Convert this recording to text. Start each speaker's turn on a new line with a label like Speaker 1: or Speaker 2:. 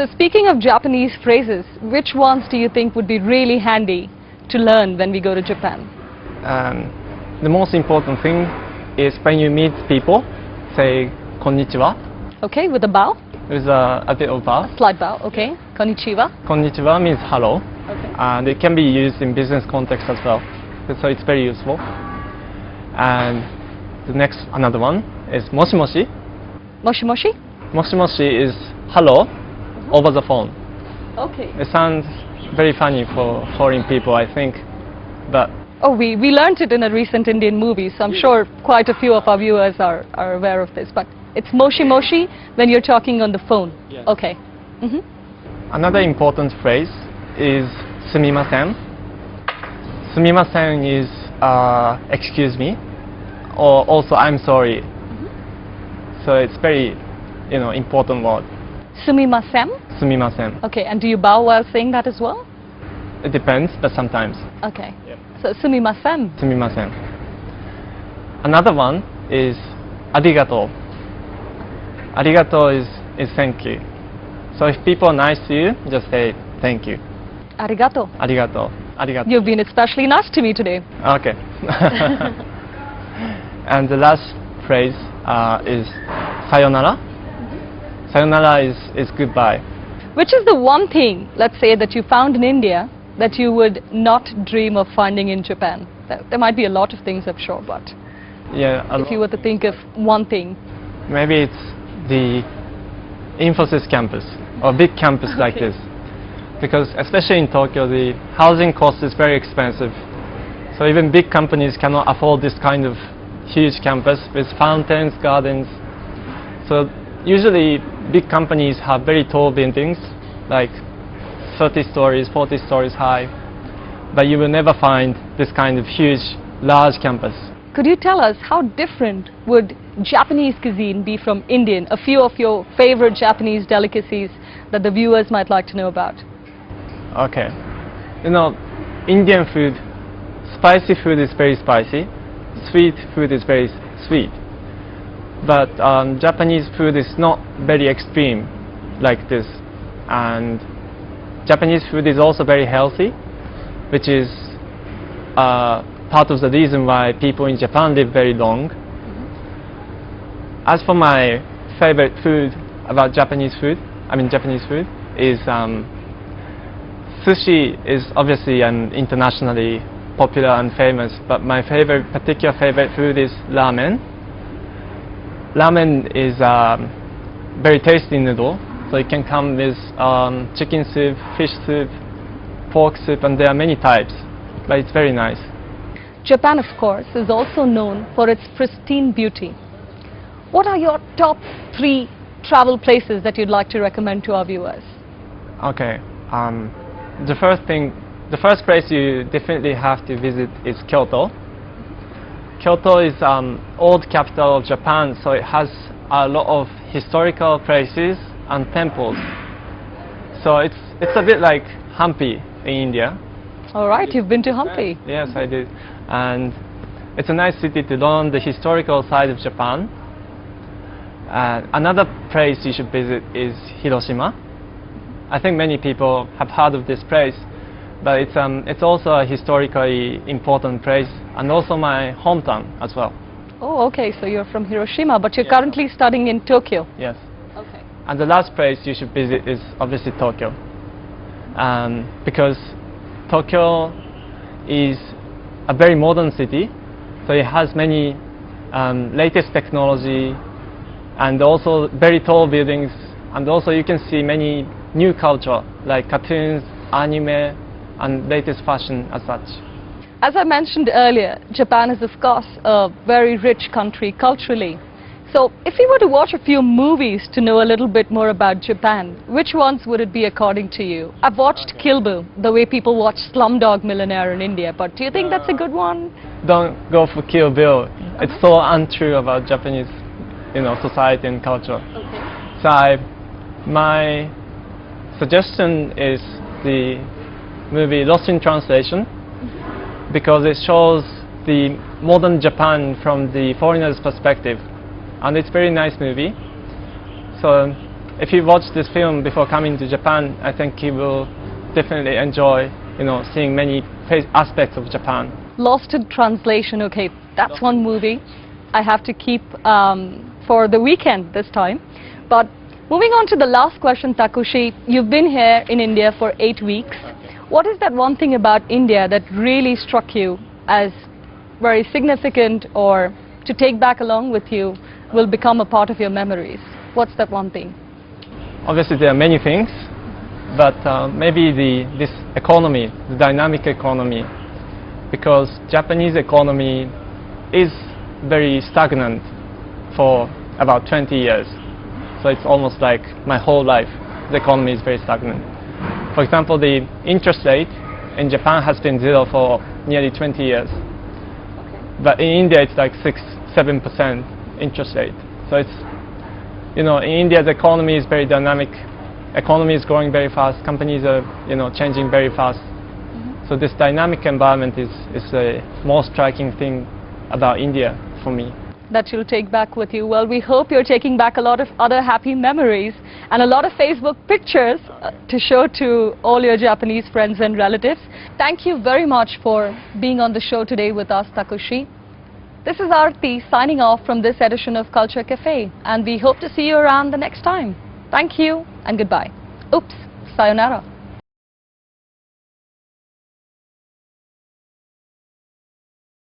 Speaker 1: So speaking of Japanese phrases, which ones do you think would be really handy to learn when we go to Japan?
Speaker 2: The most important thing is when you meet people, say konnichiwa.
Speaker 1: Okay, with a bow?
Speaker 2: With a bit of bow.
Speaker 1: Slight bow, okay. Konnichiwa.
Speaker 2: Konnichiwa means hello,
Speaker 1: Okay.
Speaker 2: and it can be used in business context as well. So it's very useful. And the next, another one is moshi moshi.
Speaker 1: Moshi moshi?
Speaker 2: Moshi moshi is hello over the phone.
Speaker 1: Okay.
Speaker 2: It sounds very funny for foreign people, I think, but
Speaker 1: Oh, we learnt it in a recent Indian movie, so I'm sure quite a few of our viewers are aware of this. But it's moshi moshi when you're talking on the phone.
Speaker 2: Yes.
Speaker 1: Okay.
Speaker 2: another important phrase is sumimasen. Sumimasen is excuse me, or also I'm sorry. So it's very, important word.
Speaker 1: Sumimasen?
Speaker 2: Sumimasen.
Speaker 1: Okay, and do you bow while saying that as well?
Speaker 2: It depends, but sometimes.
Speaker 1: Okay.
Speaker 2: Yep.
Speaker 1: So sumimasen.
Speaker 2: Sumimasen. Another one is arigato. Arigato is thank you. So if people are nice to you, just say thank you.
Speaker 1: Arigato.
Speaker 2: Arigato. Arigato.
Speaker 1: You've been especially nice to me today.
Speaker 2: Okay. And the last phrase is sayonara. Sayonara is goodbye.
Speaker 1: Which is the one thing, let's say, that you found in India that you would not dream of finding in Japan? There might be a lot of things, I'm sure, but
Speaker 2: Yeah.
Speaker 1: if you were to think of one thing.
Speaker 2: Maybe it's the Infosys campus or big campus like
Speaker 1: Okay.
Speaker 2: this, because especially in Tokyo, the housing cost is very expensive. So even big companies cannot afford this kind of huge campus with fountains, gardens. So usually big companies have very tall buildings, like 30 stories, 40 stories high, but you will never find this kind of huge, large campus.
Speaker 1: Could you tell us how different would Japanese cuisine be from Indian? A few of your favorite Japanese delicacies that the viewers might like to know about.
Speaker 2: Okay. Indian food, spicy food is very spicy, sweet food is very sweet. But Japanese food is not very extreme like this. And Japanese food is also very healthy, which is part of the reason why people in Japan live very long. As for my favorite food about Japanese food is sushi is obviously internationally popular and famous, but my particular favorite food is ramen. Ramen is very tasty noodle, so it can come with chicken soup, fish soup, pork soup, and there are many types, but it's very nice.
Speaker 1: Japan, of course, is also known for its pristine beauty. What are your top 3 travel places that you'd like to recommend to our viewers?
Speaker 2: Okay, the first place you definitely have to visit is Kyoto. Kyoto is old capital of Japan, so it has a lot of historical places and temples. So it's a bit like Hampi in India.
Speaker 1: All right, you've been to Hampi.
Speaker 2: Yes, I did. And it's a nice city to learn the historical side of Japan. Another place you should visit is Hiroshima. I think many people have heard of this place, but it's also a historically important place, and also my hometown as well.
Speaker 1: Oh, okay, so you're from Hiroshima, but you're currently studying in Tokyo.
Speaker 2: Yes.
Speaker 1: Okay.
Speaker 2: And the last place you should visit is obviously Tokyo, because Tokyo is a very modern city, so it has many latest technology and also very tall buildings, and also you can see many new culture like cartoons, anime, and latest fashion as such.
Speaker 1: As I mentioned earlier, Japan is of course a very rich country culturally. So if we were to watch a few movies to know a little bit more about Japan, which ones would it be according to you? I've watched Kill Bill, the way people watch Slumdog Millionaire in India, but do you think that's a good one?
Speaker 2: Don't go for Kill Bill. It's so untrue about Japanese, society and culture.
Speaker 1: Okay.
Speaker 2: So my suggestion is the movie Lost in Translation, because it shows the modern Japan from the foreigner's perspective, and it's a very nice movie. So if he watched this film before coming to Japan, I think he will definitely enjoy, seeing many aspects of Japan.
Speaker 1: Lost in Translation, okay, that's one movie I have to keep for the weekend this time. But moving on to the last question, Takushi, you've been here in India for 8 weeks. What is that one thing about India that really struck you as very significant, or to take back along with you, will become a part of your memories? What's that one thing?
Speaker 2: Obviously there are many things, but maybe this economy, the dynamic economy, because Japanese economy is very stagnant for about 20 years. So it's almost like my whole life, the economy is very stagnant. For example, the interest rate in Japan has been 0 for nearly 20 years. Okay. But in India it's like 6-7% interest rate. So it's, in India the economy is very dynamic. Economy is growing very fast. Companies are, changing very fast. Mm-hmm. So this dynamic environment is the most striking thing about India for me.
Speaker 1: That you'll take back with you. Well, we hope you're taking back a lot of other happy memories and a lot of Facebook pictures to show to all your Japanese friends and relatives. Thank you very much for being on the show today with us, Takushi. This is Aarti signing off from this edition of Culture Cafe, and we hope to see you around the next time. Thank you and goodbye. Oops, sayonara.